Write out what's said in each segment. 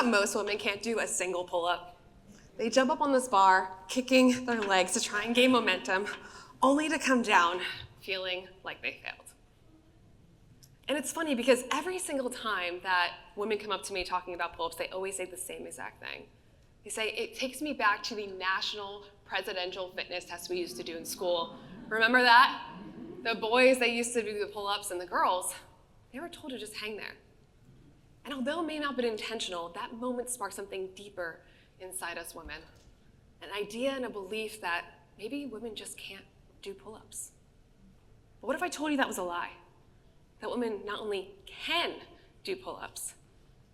that most women can't do a single pull-up. They jump up on this bar, kicking their legs to try and gain momentum, only to come down feeling like they failed. And it's funny because every single time that women come up to me talking about pull-ups, they always say the same exact thing. They say, it takes me back to the national presidential fitness test we used to do in school. Remember that? The boys, they used to do the pull-ups, and the girls, they were told to just hang there. And although it may not have been intentional, that moment sparked something deeper inside us women. An idea and a belief that maybe women just can't do pull-ups. But what if I told you that was a lie? That women not only can do pull-ups,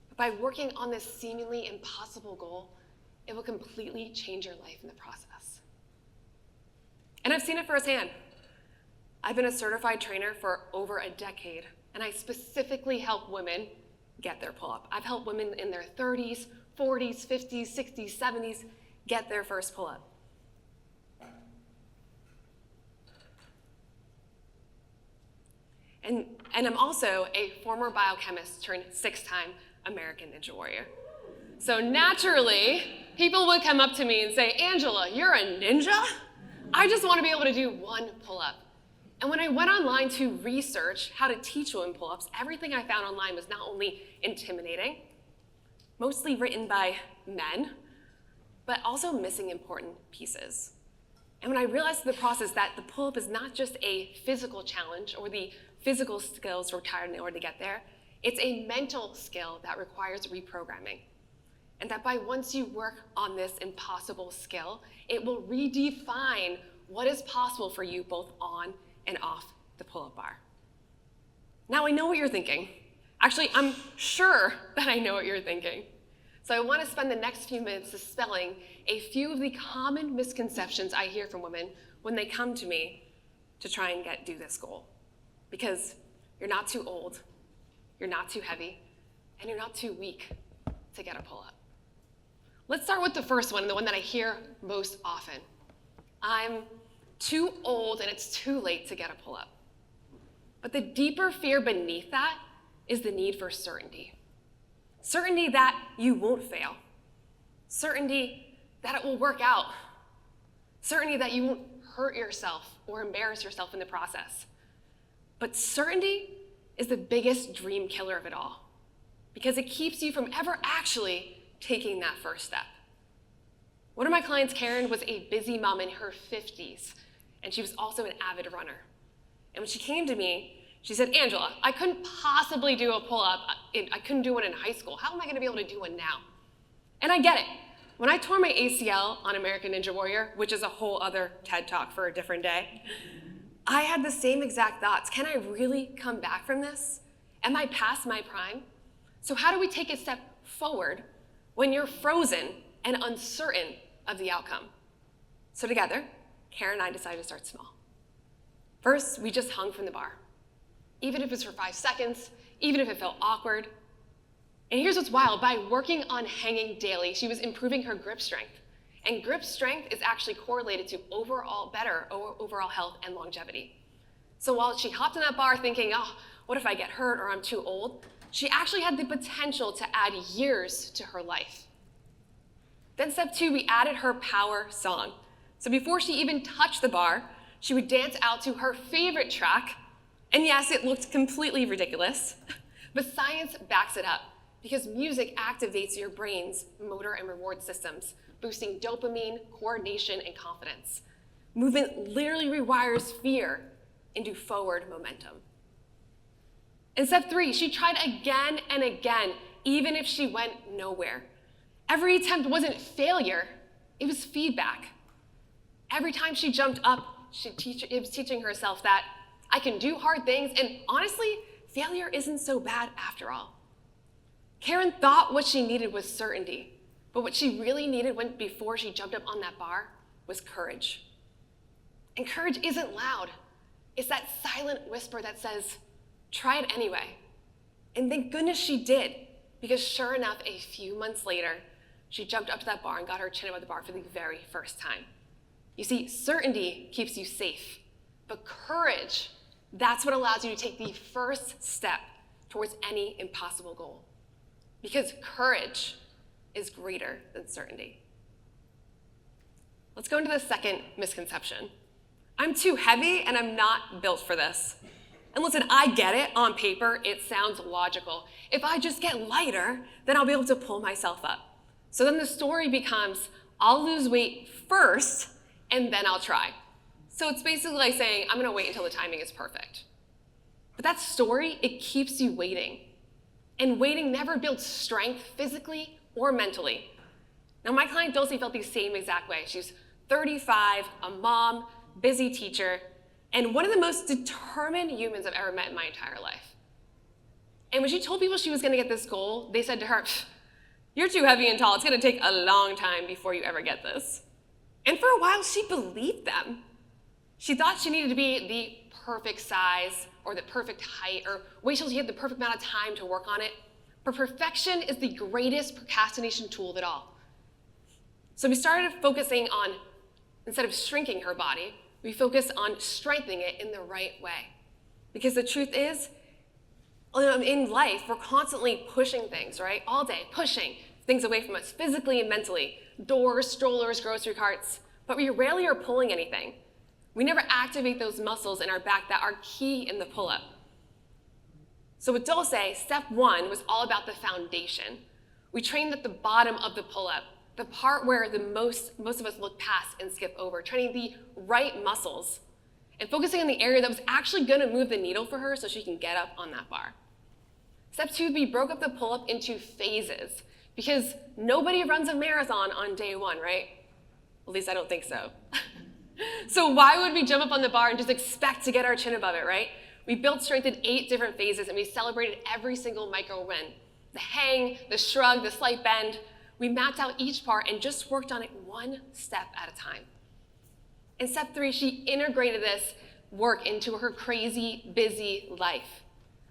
but by working on this seemingly impossible goal, it will completely change your life in the process. And I've seen it firsthand. I've been a certified trainer for over a decade, and I specifically help women get their pull-up. I've helped women in their 30s, 40s, 50s, 60s, 70s get their first pull-up. And I'm also a former biochemist turned 6-time American Ninja Warrior. So naturally, people would come up to me and say, Angela, you're a ninja? I just want to be able to do one pull-up. And when I went online to research how to teach women pull-ups, everything I found online was not only intimidating, mostly written by men, but also missing important pieces. And when I realized in the process that the pull-up is not just a physical challenge or the physical skills required in order to get there, it's a mental skill that requires reprogramming. And that by once you work on this impossible skill, it will redefine what is possible for you both on and off the pull-up bar. Now I know what you're thinking. Actually, I'm sure that I know what you're thinking. So I want to spend the next few minutes dispelling a few of the common misconceptions I hear from women when they come to me to try and do this goal. Because you're not too old, you're not too heavy, and you're not too weak to get a pull-up. Let's start with the first one, the one that I hear most often. I'm too old and it's too late to get a pull-up. But the deeper fear beneath that is the need for certainty. Certainty that you won't fail. Certainty that it will work out. Certainty that you won't hurt yourself or embarrass yourself in the process. But certainty is the biggest dream killer of it all because it keeps you from ever actually taking that first step. One of my clients, Karen, was a busy mom in her 50s, and she was also an avid runner. And when she came to me, she said, Angela, I couldn't possibly do a pull-up. I couldn't do one in high school. How am I going to be able to do one now? And I get it. When I tore my ACL on American Ninja Warrior, which is a whole other TED Talk for a different day, I had the same exact thoughts. Can I really come back from this? Am I past my prime? So how do we take a step forward when you're frozen and uncertain of the outcome? So together, Karen and I decided to start small. First, we just hung from the bar. Even if it was for 5 seconds, even if it felt awkward. And here's what's wild. By working on hanging daily, she was improving her grip strength. And grip strength is actually correlated to better overall health and longevity. So while she hopped on that bar thinking, oh, what if I get hurt or I'm too old? She actually had the potential to add years to her life. Then step 2, we added her power song. So before she even touched the bar, she would dance out to her favorite track. And yes, it looked completely ridiculous, but science backs it up because music activates your brain's motor and reward systems, boosting dopamine, coordination, and confidence. Movement literally rewires fear into forward momentum. In step 3, she tried again and again, even if she went nowhere. Every attempt wasn't failure, it was feedback. Every time she jumped up, it was teaching herself that I can do hard things, and honestly, failure isn't so bad after all. Karen thought what she needed was certainty, but what she really needed before she jumped up on that bar was courage. And courage isn't loud. It's that silent whisper that says, try it anyway. And thank goodness she did, because sure enough, a few months later, she jumped up to that bar and got her chin above the bar for the very first time. You see, certainty keeps you safe, but courage, that's what allows you to take the first step towards any impossible goal. Because courage is greater than certainty. Let's go into the second misconception. I'm too heavy and I'm not built for this. And listen, I get it. On paper, it sounds logical. If I just get lighter, then I'll be able to pull myself up. So then the story becomes, I'll lose weight first and then I'll try. So it's basically like saying, I'm gonna wait until the timing is perfect. But that story, it keeps you waiting. And waiting never builds strength physically or mentally. Now my client Dulcie felt the same exact way. She's 35, a mom, busy teacher, and one of the most determined humans I've ever met in my entire life. And when she told people she was gonna get this goal, they said to her, you're too heavy and tall, it's gonna take a long time before you ever get this. And for a while, she believed them. She thought she needed to be the perfect size or the perfect height or wait till she had the perfect amount of time to work on it. But perfection is the greatest procrastination tool of it all. So we started focusing on, instead of shrinking her body, we focused on strengthening it in the right way. Because the truth is, in life, we're constantly pushing things, right? All day, pushing things away from us, physically and mentally. Doors, strollers, grocery carts, but we rarely are pulling anything. We never activate those muscles in our back that are key in the pull-up. So with Dulce, step one was all about the foundation. We trained at the bottom of the pull-up, the part where most of us look past and skip over, training the right muscles and focusing on the area that was actually gonna move the needle for her so she can get up on that bar. Step two, we broke up the pull-up into phases because nobody runs a marathon on day one, right? At least I don't think so. So why would we jump up on the bar and just expect to get our chin above it, right? We built strength in 8 different phases and we celebrated every single micro win. The hang, the shrug, the slight bend. We mapped out each part and just worked on it one step at a time. In step 3, she integrated this work into her crazy, busy life.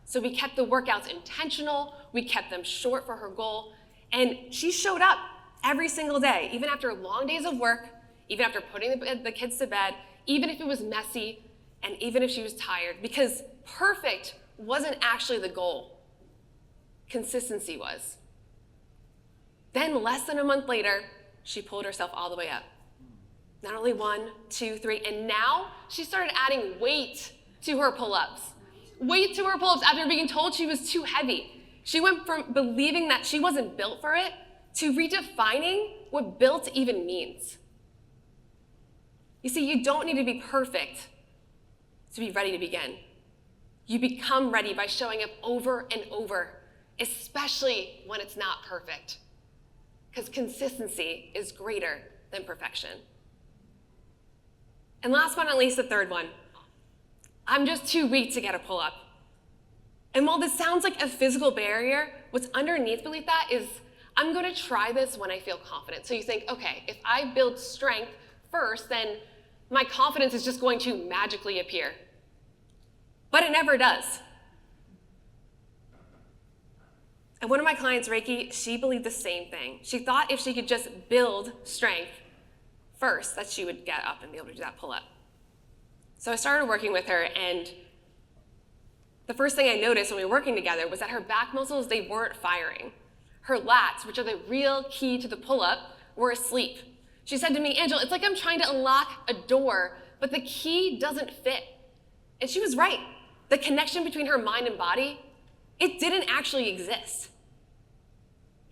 So we kept the workouts intentional, we kept them short for her goal, and she showed up every single day, even after long days of work, even after putting the kids to bed, even if it was messy, and even if she was tired, because perfect wasn't actually the goal. Consistency was. Then less than a month later, she pulled herself all the way up. Not only 1, 2, 3, and now she started adding weight to her pull-ups. Weight to her pull-ups after being told she was too heavy. She went from believing that she wasn't built for it to redefining what built even means. You see, you don't need to be perfect to be ready to begin. You become ready by showing up over and over, especially when it's not perfect. Because consistency is greater than perfection. And last but not least, the third one. I'm just too weak to get a pull-up. And while this sounds like a physical barrier, what's underneath beneath that is, I'm gonna try this when I feel confident. So you think, okay, if I build strength first, then my confidence is just going to magically appear. But it never does. And one of my clients, Reiki, she believed the same thing. She thought if she could just build strength first, that she would get up and be able to do that pull-up. So I started working with her, and the first thing I noticed when we were working together was that her back muscles, they weren't firing. Her lats, which are the real key to the pull-up, were asleep. She said to me, Angela, it's like I'm trying to unlock a door, but the key doesn't fit. And she was right. The connection between her mind and body, it didn't actually exist.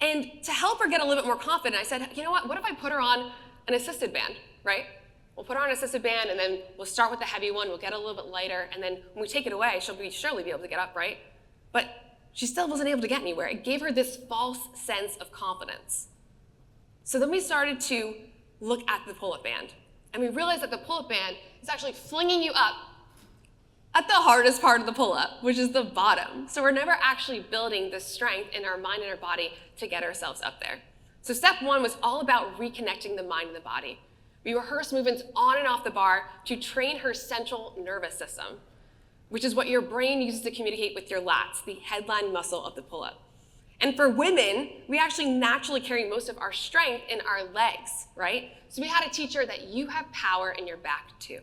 And to help her get a little bit more confident, I said, you know what if I put her on an assisted band, right? We'll put her on an assisted band, and then we'll start with the heavy one, we'll get a little bit lighter, and then when we take it away, she'll surely be able to get up, right? But she still wasn't able to get anywhere. It gave her this false sense of confidence. So then we started to look at the pull-up band, and we realized that the pull-up band is actually flinging you up at the hardest part of the pull-up, which is the bottom. So we're never actually building the strength in our mind and our body to get ourselves up there. So step 1 was all about reconnecting the mind and the body. We rehearsed movements on and off the bar to train her central nervous system, which is what your brain uses to communicate with your lats, the headline muscle of the pull-up. And for women, we actually naturally carry most of our strength in our legs, right? So we had to teach her that you have power in your back too.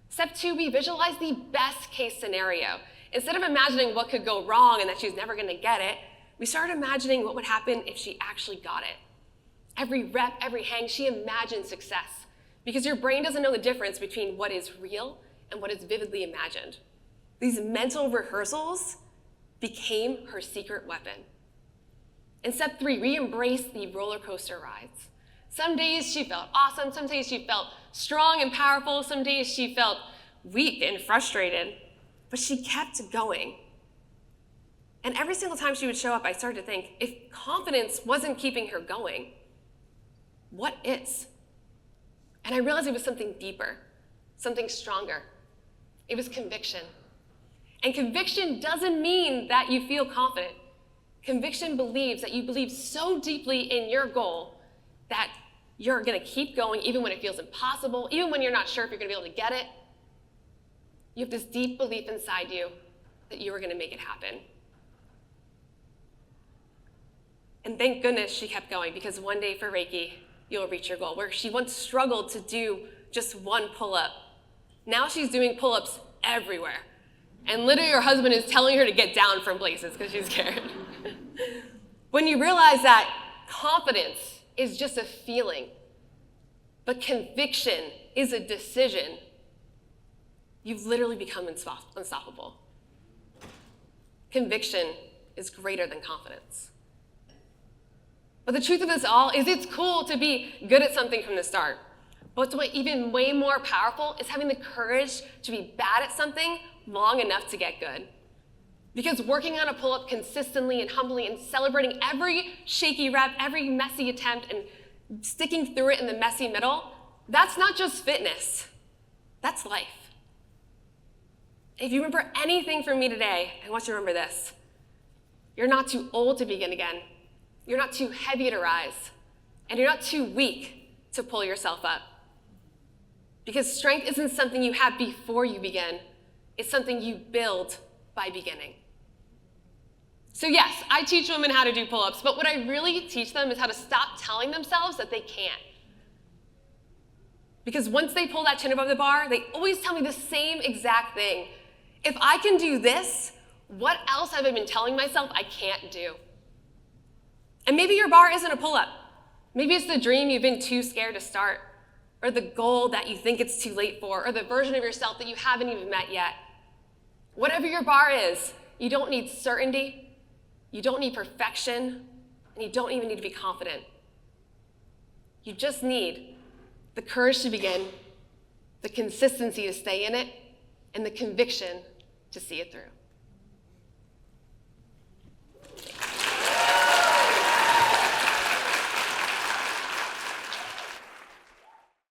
Step 2, we visualized the best case scenario. Instead of imagining what could go wrong and that she's never gonna get it, we started imagining what would happen if she actually got it. Every rep, every hang, she imagined success, because your brain doesn't know the difference between what is real and what is vividly imagined. These mental rehearsals became her secret weapon. In step 3, we embraced the roller coaster rides. Some days she felt awesome, some days she felt strong and powerful, some days she felt weak and frustrated, but she kept going. And every single time she would show up, I started to think, if confidence wasn't keeping her going, what is? And I realized it was something deeper, something stronger. It was conviction. And conviction doesn't mean that you feel confident. Conviction believes that you believe so deeply in your goal that you're going to keep going even when it feels impossible, even when you're not sure if you're going to be able to get it. You have this deep belief inside you that you are going to make it happen. And thank goodness she kept going, because one day for Reiki, you'll reach your goal. Where she once struggled to do just one pull-up, now she's doing pull-ups everywhere. And literally her husband is telling her to get down from places because she's scared. When you realize that confidence is just a feeling, but conviction is a decision, you've literally become unstoppable. Conviction is greater than confidence. But the truth of this all is it's cool to be good at something from the start. But what's even way more powerful is having the courage to be bad at something long enough to get good. Because working on a pull-up consistently and humbly and celebrating every shaky rep, every messy attempt, and sticking through it in the messy middle, that's not just fitness, that's life. If you remember anything from me today, I want you to remember this. You're not too old to begin again. You're not too heavy to rise. And you're not too weak to pull yourself up. Because strength isn't something you have before you begin. It's something you build by beginning. So yes, I teach women how to do pull-ups, but what I really teach them is how to stop telling themselves that they can't. Because once they pull that chin above the bar, they always tell me the same exact thing. If I can do this, what else have I been telling myself I can't do? And maybe your bar isn't a pull-up. Maybe it's the dream you've been too scared to start, or the goal that you think it's too late for, or the version of yourself that you haven't even met yet. Whatever your bar is, you don't need certainty, you don't need perfection, and you don't even need to be confident. You just need the courage to begin, the consistency to stay in it, and the conviction to see it through.